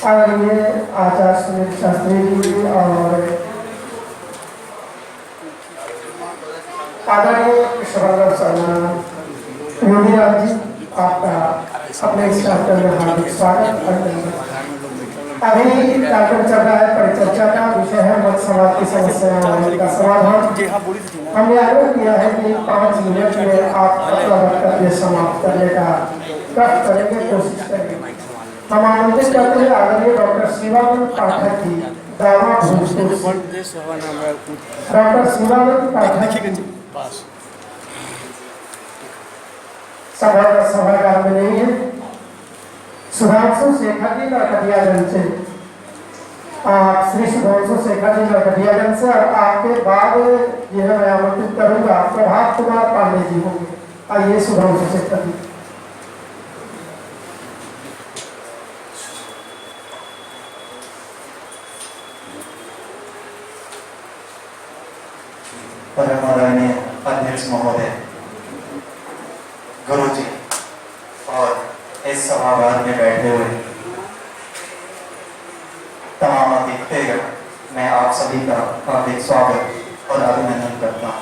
आदरणीय आचार्य सुनील शास्त्री जी और आदरणीय शर्मा शर्मा योगीराज जी, आपका अपने इस कार्यक्रम में हार्दिक स्वागत। अभी कार्यक्रम चल रहा है, परिचर्चा का विषय है मत समाज की समस्याओं का समाधान। हमने आग्रह किया है कि 5 मिनट में आप अपना वक्तव्य समाप्त करने का कष्ट करेंगे, कोशिश करेंगे। हम आमंत्रित करते हैं आदरणीय डॉक्टर शिवानंद पाठक जी, दावा भोजपुर। डॉक्टर शिवानंद पाठक सभागार में नहीं है। सुधांशु शेखर जी नरकटियागंज से, श्री सुधांशु शेखर जी नरकटियागंज से, और आपके बाद यह मैं आमंत्रित करूंगा प्रभात कुमार पांडे जी होंगे। आइए सुधांशु शेखर जी। परम आदरणीय अध्यक्ष महोदय, गुरु जी और इस सभागार में बैठे हुए तमाम अतिथिगण, मैं आप सभी का हार्दिक स्वागत और अभिनंदन करता हूँ।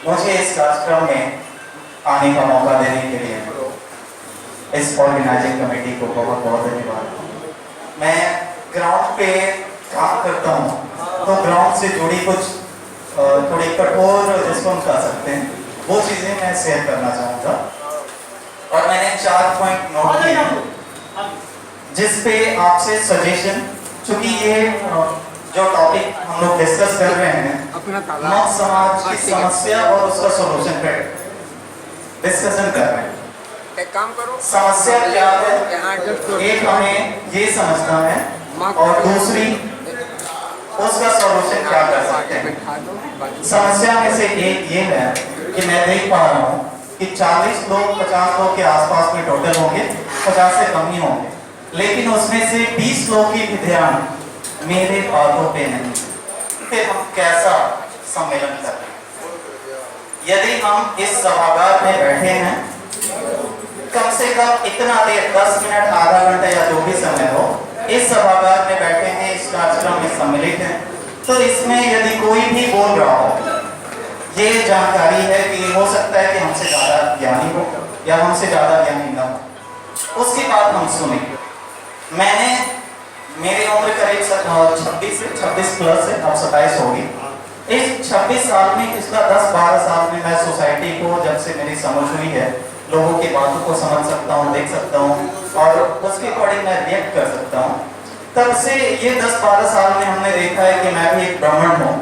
मुझे इस कार्यक्रम में आने का मौका देने के लिए इस ऑर्गेनाइजिंग कमेटी को बहुत बहुत धन्यवाद। मैं ग्राउंड पे काम करता हूँ, तो ग्राउंड से जुड़ी कुछ थोड़ी कठोर जिसको हम कह सकते हैं वो चीज़ें मैं शेयर करना चाहूँगा। और मैंने 4 पॉइंट नोट किए जिस पे आपसे सजेशन, चूंकि ये जो टॉपिक हम लोग डिस्कस कर रहे हैं मत समाज की समस्या और उसका सोल्यूशन पे डिस्कशन कर रहे हैं। एक काम करो, समस्या क्या है, एक हमें ये समझना है और दूसरी उसका सॉल्यूशन क्या कर सकते हैं। समस्या में से एक ये है कि मैं देख पा रहा हूँ कि 40 लोग 50 लोग के आसपास में टोटल होंगे, 50 से कम ही होंगे, लेकिन उसमें से 20 लोग की भी ध्यान मेरे बातों पे नहीं। फिर हम कैसा सम्मेलन कर रहे हैं? यदि हम इस सभागार में बैठे हैं, कम से कम इतना देर 10 मिनट, आधा घंटा या जो भी समय हो, इस सभागार में बैठे हैं, इस कार्यक्रम में सम्मिलित हैं, तो इसमें यदि कोई भी बोल रहा हो, ये जानकारी है कि हो सकता है कि हमसे ज़्यादा ज्ञानी हो या हमसे ज़्यादा ज्ञानी न हो, उसकी बात हम सुनेंगे। मेरी उम्र करीब 26 प्लस है, अब 27 होगी। इस 26 साल में, पिछला 10-12 साल में मैं सोसाइटी को, जब से मेरी समझ हुई है, लोगों की बातों को समझ सकता हूँ, देख सकता हूँ और उसके अकॉर्डिंग मैं रिएक्ट कर सकता हूँ। तब से ये 10-12 साल में हमने देखा है कि मैं भी एक ब्राह्मण हूँ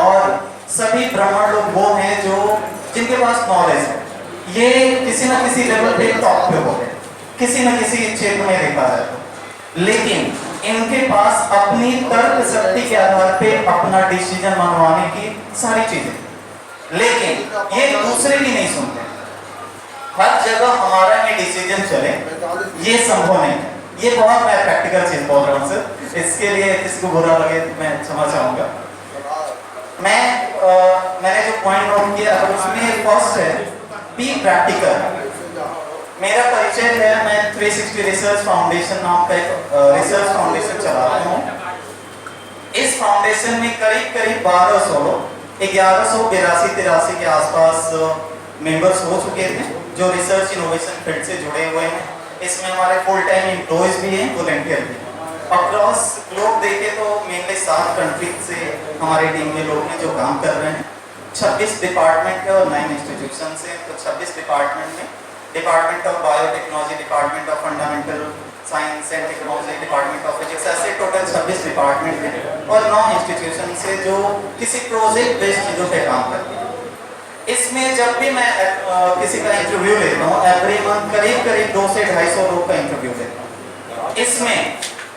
और सभी ब्राह्मण लोग वो हैं जो जिनके पास नॉलेज है। ये किसी न किसी लेवल पे टॉप पे हो गए, किसी न किसी क्षेत्र में देखा जाए तो, लेकिन इनके पास अपनी तर्क शक्ति के आधार पे अपना डिसीजन मनवाने की सारी चीजें, लेकिन ये दूसरे की नहीं सुनते। हर जगह हमारा ही डिसीजन चले, ये संभव नहीं है। ये बहुत मैं प्रैक्टिकल चीज बोल रहा हूँ सर, इसके लिए किसी को बुरा लगे तो मैं क्षमा चाहूंगा। मैंने जो पॉइंट नोट किया उसमें फर्स्ट है बी प्रैक्टिकल। मेरा परिचय है, मैं 360 रिसर्च फाउंडेशन नाम का एक रिसर्च फाउंडेशन चलाता हूँ। इस फाउंडेशन में करीब 1182-83 के आसपास मेंबर्स हो चुके थे जो रिसर्च इनोवेशन फील्ड से जुड़े हुए हैं। इसमें हमारे फुल टाइम एम्प्लॉयज भी हैं, वॉलंटियर भी हैं। अक्रॉस ग्लोब देखे तो मेनली 7 कंट्रीज से हमारी टीम में लोग हैं जो काम कर रहे हैं। 26 डिपार्टमेंट है और 9 इंस्टीट्यूशन से। तो 26 डिपार्टमेंट में department of biotechnology, department of fundamental science and technology, department of physics, ऐसे टोटल 26 डिपार्टमेंट हैं और 9 इंस्टीट्यूशन से जो किसी प्रोजेक्ट बेस्ड चीज़ों पे काम करते हैं। इसमें जब भी मैं किसी का इंटरव्यू लेता हूँ, एवरी मंथ करीब 200 से 250 लोग का इंटरव्यू लेता हूँ। इसमें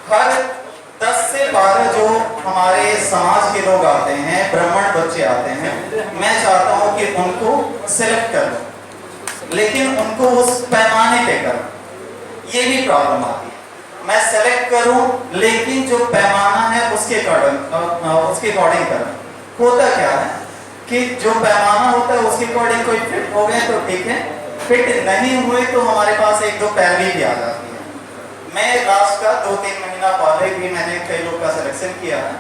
हर 10 से 12 जो हमारे समाज के लोग आते हैं, ब्राह्मण बच्चे आते हैं, मैं चाहता हूँ कि उनको सिलेक्ट कर लो, लेकिन उनको उस पैमाने पे करो। ये भी प्रॉब्लम आती है। मैं सेलेक्ट करूं लेकिन जो पैमाना है उसके अकॉर्डिंग करूं। होता क्या है कि जो पैमाना होता है उसके अकॉर्डिंग कोई फिट हो गए तो ठीक है, फिट नहीं हुए तो हमारे पास 1-2 पैरवी भी आ जाती है। मैं लास्ट का 2-3 महीना पहले भी मैंने कई लोग का सिलेक्शन किया है।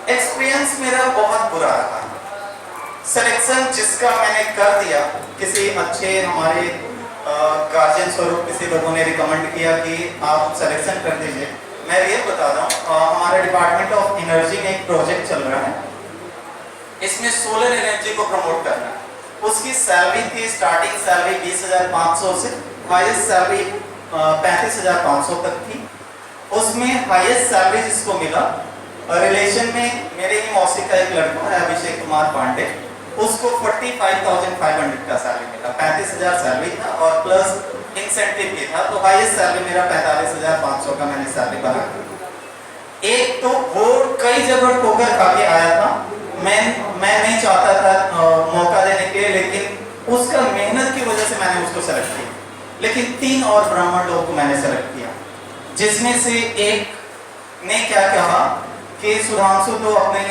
एक्सपीरियंस मेरा बहुत बुरा रहा। सिलेक्शन जिसका मैंने कर दिया, किसी अच्छे हमारे गार्जियन स्वरूप किसी लोगों ने रिकमेंड किया कि आप सिलेक्शन कर दीजिए। मैं रियल बता रहा हूँ, हमारे डिपार्टमेंट ऑफ एनर्जी में एक प्रोजेक्ट चल रहा है, इसमें सोलर एनर्जी को प्रमोट करना है। उसकी सैलरी थी, स्टार्टिंग सैलरी 20,500 से हाईएस्ट सैलरी 35,500 तक थी। उसमें हाईएस्ट सैलरी जिसको मिला, रिलेशन में मेरे ही मौसी का एक लड़का है अभिषेक कुमार पांडे, उसको 45,500 का सैलरी मिला। 35,000 सैलरी था और प्लस इंसेंटिव भी था, तो हाईएस्ट सैलरी मेरा 45,500 का मैंने सैलरी बना। एक तो वो कई जगह ठोकर खा के आया था, मैं नहीं चाहता था मौका देने के लिए, लेकिन उसका मेहनत की वजह से मैंने उसको सेलेक्ट किया। लेकिन 3 और ब्राह्मण लोग को मैंने सेलेक्ट किया, जिसमें से एक ने क्या कहा कि सुधांशु तो अपने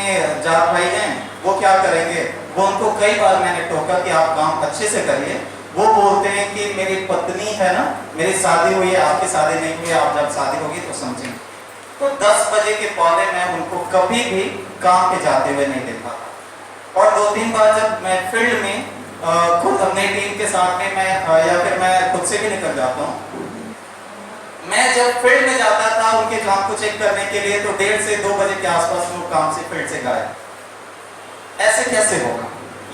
जात भाई हैं, वो क्या करेंगे। वो उनको कई बार मैंने टोका कि आप काम अच्छे से करिए। वो बोलते हैं कि मेरी पत्नी है ना, मेरी शादी हुई है, आपकी शादी नहीं हुई, आप जब शादी होगी तो समझेंगे। तो 10 बजे के पहले मैं उनको कभी भी काम पे जाते हुए नहीं देखा। और 2-3 बार जब मैं फील्ड में खुद अपने टीम के साथ में मैं या फिर मैं खुद से भी निकल जाता हूँ, मैं जब फील्ड में जाता था उनके काम को चेक करने के लिए, तो 1:30 से 2 बजे के आसपास वो काम से फील्ड से गायब। ऐसे कैसे होगा?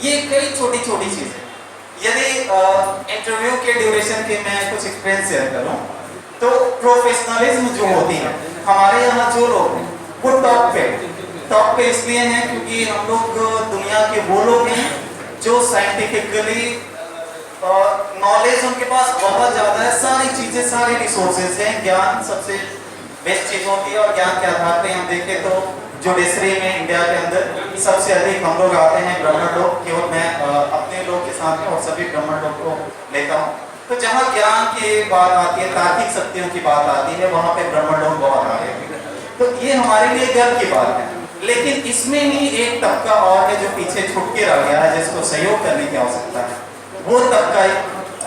ये कई छोटी छोटी चीजें। यदि इंटरव्यू के ड्यूरेशन के मैं कुछ एक्सपीरियंस शेयर करूं, तो प्रोफेशनलिज्म जो होती है हमारे यहाँ, जो लोग हैं वो टॉप पे इसलिए हैं क्योंकि हम लोग दुनिया के वो लोग हैं जो साइंटिफिकली नॉलेज उनके पास बहुत ज्यादा है, सारी चीजें, सारे रिसोर्सेज हैं, ज्ञान सबसे बेस्ट चीज होती है। और ज्ञान के आधार पे हम देखें तो जुडिशरी में इंडिया के अंदर सबसे अधिक हम लोग आते हैं ब्राह्मण लोग। केवल मैं अपने लोग के साथ में और सभी ब्राह्मण लोग को लेता हूँ। तो जहाँ ज्ञान की बात आती है, तार्किक शक्तियों की बात आती है, वहाँ पे ब्राह्मण लोग बहुत आ रहे हैं। तो ये हमारे लिए गर्व की बात है। लेकिन इसमें ही एक तबका और है जो पीछे छूट के रह गया है, जिसको सहयोग करने की आवश्यकता है। वो तबका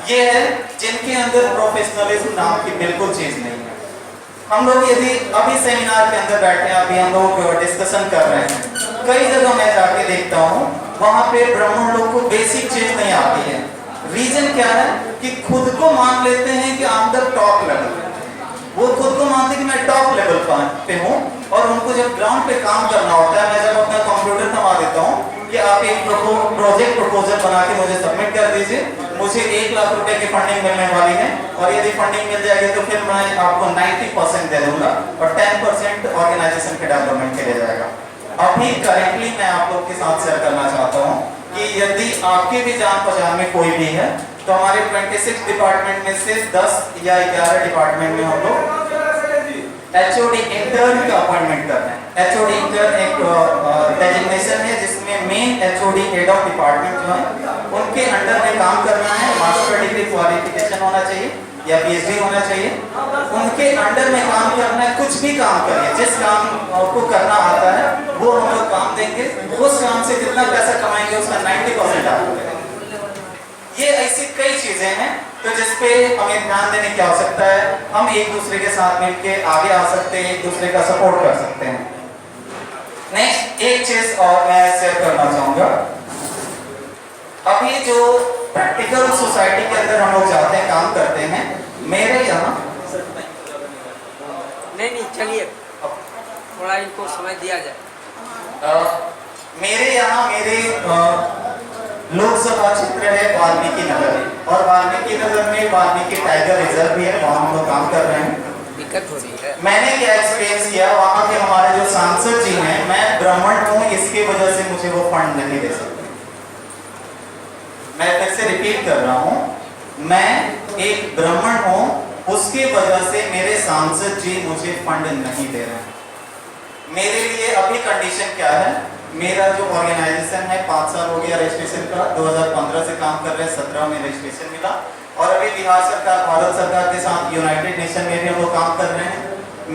ये है जिनके अंदर प्रोफेशनलिज्म नाम की बिल्कुल चीज नहीं है। हम लोग यदि अभी सेमिनार के अंदर बैठे हैं, अभी हम लोग डिस्कशन कर रहे हैं, कई जगह मैं जाके देखता हूँ वहां पे ब्राह्मण लोग को बेसिक चीज नहीं आती है। रीजन क्या है कि खुद को मान लेते हैं कि आप द टॉप लेवल, वो खुद को मानते कि मैं टॉप लेवल पे हूँ। और उनको जब ग्राउंड पे काम करना होता है, मैं जब अपना कंप्यूटर थमा देता हूँ कि आप एक प्रोजेक्ट प्रपोजल बना के मुझे सबमिट कर दीजिए, मुझे 1 लाख रुपए की फंडिंग मिलने वाली है, और यदि फंडिंग मिल जाएगी तो फिर मैं आपको 90% दे दूंगा और 10% ऑर्गेनाइजेशन के डेवलपमेंट के लिए जाएगा। अभी करेंटली मैं आप लोग के साथ शेयर करना चाहता हूँ कि यदि आपके भी जान पहचान में कोई भी है, तो हमारे 26 डिपार्टमेंट में से 10 या 11 डिपार्टमेंट में हम लोग HOD इंटर्न का अपॉइंटमेंट कर रहे हैं। HOD इंटर्न एक डेजिग्नेशन है जिसमें main HOD head of department जो है उनके अंडर में काम करना है। मास्टर डिग्री क्वालिफिकेशन होना चाहिए या PhD होना चाहिए, उनके अंडर में काम करना है। कुछ भी काम करिए, जिस काम को करना आता है वो हम लोग काम देंगे। उस काम से जितना पैसा कमाएंगे उसका 90% आपको देंगे। ये ऐसी कई चीजें हैं तो जिसपे हमें ध्यान देने की आवश्यकता है। हम एक दूसरे के साथ मिलकर आगे आ सकते हैं, एक दूसरे का सपोर्ट कर सकते हैं। नेक्स्ट एक चीज और मैं शेयर करना चाहूंगा। अभी जो प्रैक्टिकल सोसाइटी के अंदर हम लोग जाते हैं, काम करते हैं, मेरे यहाँ नहीं चलिए थोड़ा इनको समय दिया जाए। मेरे यहाँ मेरे लोकसभा क्षेत्र है वाल्मीकि नगर, और वाल्मीकि नगर में वाल्मीकि टाइगर रिजर्व भी है, वहाँ हम लोग काम कर रहे हैं। दिक्कत हो रही है। मैंने क्या एक्सपीरियंस किया, वहाँ के हमारे जो सांसद जी हैं, मैं ब्राह्मण हूँ इसकी वजह से मुझे वो फंड नहीं दे सकते। मैं फिर से रिपीट कर रहा हूँ, मैं एक ब्राह्मण हूँ, उसकी वजह से मेरे सांसद जी मुझे फंड नहीं दे रहे हैं। मेरे लिए अभी कंडीशन क्या है, मेरा जो ऑर्गेनाइजेशन है 5 साल हो गया रजिस्ट्रेशन का, 2015 से काम कर रहे हैं, 17 में रजिस्ट्रेशन मिला, और अभी बिहार सरकार, भारत सरकार के साथ यूनाइटेड नेशन में भी हम लोग काम कर रहे हैं।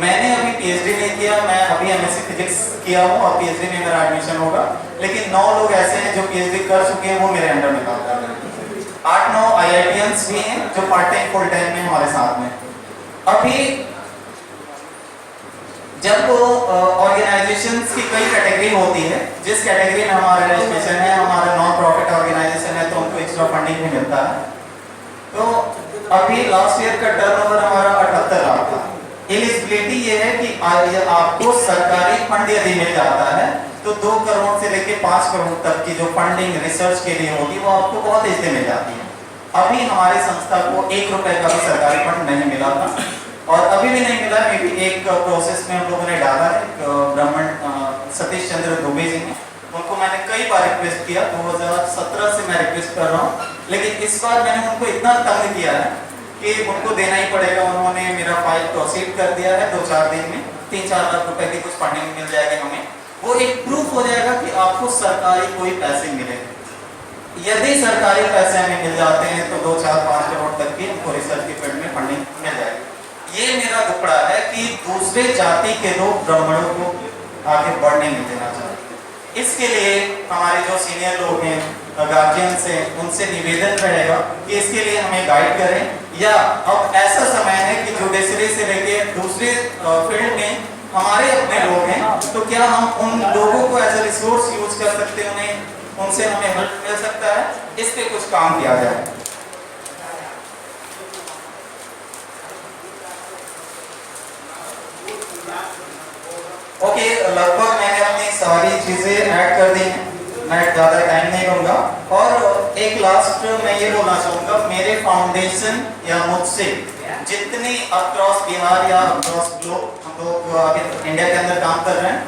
मैंने अभी PhD नहीं किया, मैं अभी MSc फिजिक्स किया हूँ और PhD में मेरा एडमिशन होगा, लेकिन 9 लोग ऐसे हैं जो PhD कर चुके हैं, वो मेरे अंडर में काम कर रहे हैं। 8-9 IITians भी हैं जो पार्ट टाइम फुल टाइम में हमारे साथ में। अभी जब ऑर्गेनाइजेशंस की कई कैटेगरी होती है, जिस कैटेगरी में हमारा रजिस्ट्रेशन है, हमारा नॉन प्रॉफिट ऑर्गेनाइजेशन है, तो उनको एक्स्ट्रा फंडिंग भी मिलता है। तो अभी लास्ट ईयर का टर्नओवर हमारा 78 लाख था। एलिजिबिलिटी ये है कि आपको सरकारी फंड यदि मिल जाता है तो 2 करोड़ से लेकर 5 करोड़ तक की जो फंडिंग रिसर्च के लिए होती है वो आपको बहुत ईजी मिल जाती है। अभी हमारी संस्था को 1 रुपए का भी सरकारी फंड नहीं मिला था और अभी भी नहीं मिला। मे भी एक प्रोसेस में हम लोगों ने डाला है। ब्राह्मण सतीश चंद्र दुबे जी ने, उनको मैंने कई बार रिक्वेस्ट किया, 2017 से मैं रिक्वेस्ट कर रहा हूँ, लेकिन इस बार मैंने उनको इतना तंग किया है कि उनको देना ही पड़ेगा। उन्होंने मेरा फाइल प्रोसीड कर दिया है, 2-4 दिन में 3-4 लाख रुपए की कुछ फंडिंग मिल जाएगी हमें। वो एक प्रूफ हो जाएगा कि आपको सरकारी कोई पैसे मिले। यदि सरकारी पैसे हमें मिल जाते हैं तो 2-4-5 करोड़ तक की हमको रिसर्च के फील्ड में फंडिंग मिल जाएगी। ये मेरा दुखड़ा है कि दूसरे जाति के लोग ब्राह्मणों को आगे बढ़ने नहीं देना चाहते। इसके लिए हमारे जो सीनियर लोग हैं, गार्जियंस हैं, उनसे निवेदन रहेगा कि इसके लिए हमें गाइड करें। या अब ऐसा समय है कि जुडिशरी से लेके दूसरे फील्ड में हमारे अपने लोग हैं, तो क्या हम उन लोगों को एज ए रिसोर्स यूज कर सकते हैं, उन्हें उनसे हमें हेल्प मिल सकता है, इस पे कुछ काम किया जाए। ओके, लगभग मैंने अपनी सारी चीजें ऐड कर दी हैं, मैं ज़्यादा टाइम नहीं लूँगा। और एक लास्ट मैं ये बोलना चाहूँगा, मेरे फाउंडेशन या मुझसे जितनी अक्रॉस बिहार या अक्रॉस ग्लोब हम लोग अभी इंडिया के अंदर काम कर रहे हैं,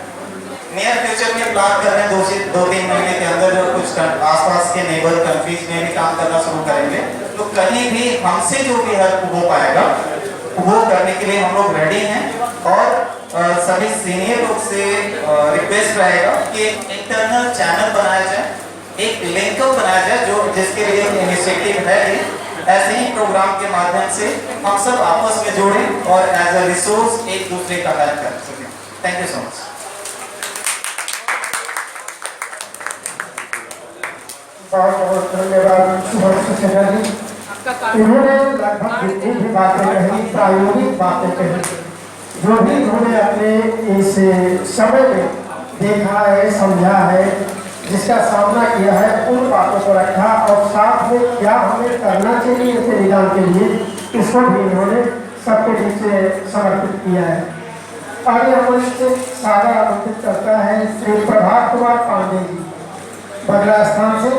नियर फ्यूचर में प्लान कर रहे हैं 2-3 महीने के अंदर कुछ आसपास के नेबर कंट्रीज में भी काम करना शुरू करेंगे। तो कहीं भी हमसे जो भी हेल्प हो पाएगा वो करने के लिए हम लोग रेडी हैं। और सभी सीनियर लोग से रिक्वेस्ट रहेगा कि इंटरनल चैनल बनाया जाए, एक लिंकअप बनाया जाए, जो जिसके लिए इनिशिएटिव है। ऐसे ही प्रोग्राम के माध्यम से हम सब आपस में जुड़ें और एज अ रिसोर्स एक दूसरे का हेल्प कर सकें। Thank you so much. बहुत बहुत धन्यवाद सुभाष सक्सेना जी। इन्होंने लगभग जितनी भी बातें कही, प्रायोगिक बातें कही, जो भी इन्होंने अपने इस समय में देखा है, समझा है, जिसका सामना किया है, उन बातों को रखा और साथ में क्या हमें करना चाहिए इस निदान के लिए, इसको भी इन्होंने सबके बीच समर्पित किया है। आगे हमारे से सारा आमंत्रित करता है श्री प्रभात कुमार पांडे जी, बगला स्थान से।